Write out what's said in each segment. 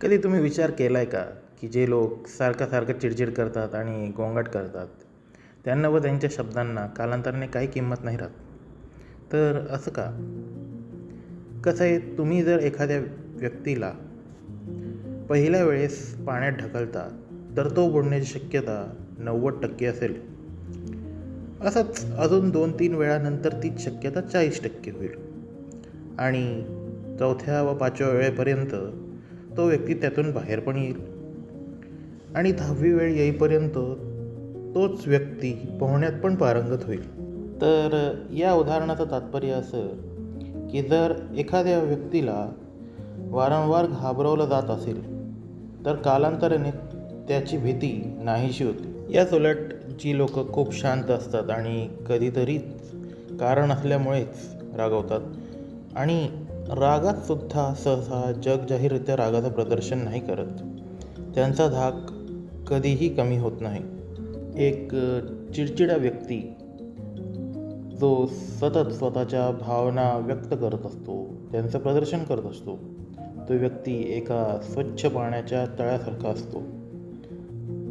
कधी तुम्ही विचार केला आहे का की जे लोक सारखं चिडचिड करतात आणि गोंगाट करतात त्यांना व त्यांच्या शब्दांना कालांतराने काही किंमत नाही राहत? तर असं का? कसं आहे, तुम्ही जर एखाद्या व्यक्तीला पहिल्या वेळेस पाण्यात ढकलता तर तो बुडण्याची शक्यता 90% असेल. असंच अजून 2-3 वेळानंतर तीच शक्यता 40% होईल आणि चौथ्या व 5व्या वेळेपर्यंत तो व्यक्ती त्यातून बाहेर पण येईल आणि 10वी वेळ येईपर्यंत तोच व्यक्ती पोहण्यात पण पारंगत होईल. तर या उदाहरणाचं तात्पर्य असं की जर एखाद्या व्यक्तीला वारंवार घाबरवलं जात असेल तर कालांतराने त्याची भीती नाहीशी होते. याच उलट जी लोक खूप शांत असतात आणि कधीतरीच कारण असल्यामुळेच रागवतात आणि रागात सुद्धा सहसा जगजाहीररित्या रागाचं प्रदर्शन नाही करत, त्यांचा धाक कधीही कमी होत नाही. एक चिडचिडा व्यक्ती जो सतत स्वतःच्या भावना व्यक्त करत असतो, त्यांचं प्रदर्शन करत असतो, तो व्यक्ती एका स्वच्छ पाण्याच्या तळ्यासारखा असतो,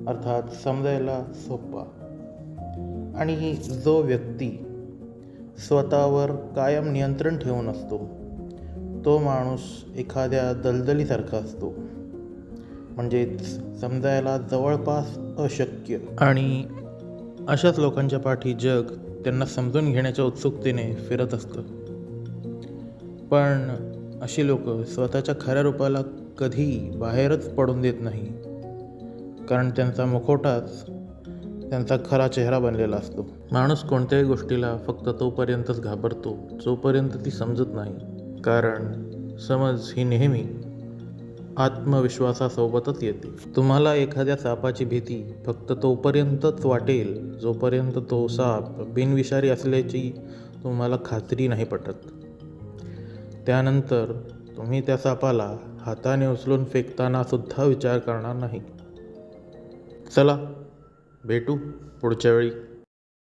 अर्थात समजायला सोपा. आणि जो व्यक्ती स्वतःवर कायम नियंत्रण ठेवून असतो तो माणूस एखाद्या दलदलीसारखा असतो, म्हणजेच समजायला जवळपास अशक्य. आणि अशाच लोकांच्या पाठी जग त्यांना समजून घेण्याच्या उत्सुकतेने फिरत असतं. पण अशी लोक स्वतःच्या खऱ्या रूपाला कधी बाहेरच पडून देत नाही, कारण त्यांचा मुखवटाच त्यांचा खरा चेहरा बनलेला असतो. माणूस कोणत्याही गोष्टीला फक्त तोपर्यंतच घाबरतो जोपर्यंत ती समजत नाही, कारण समज ही नेहमी आत्मविश्वासासोबतच येते. तुम्हाला एखाद्या सापाची भीती फक्त तोपर्यंतच वाटेल जोपर्यंत तो साप बिनविषारी असल्याची तुम्हाला खात्री नाही पटत. त्यानंतर तुम्ही त्या सापाला हाताने उचलून फेकताना सुद्धा विचार करणार नाही. चला भेटू पुढच्या वेळी.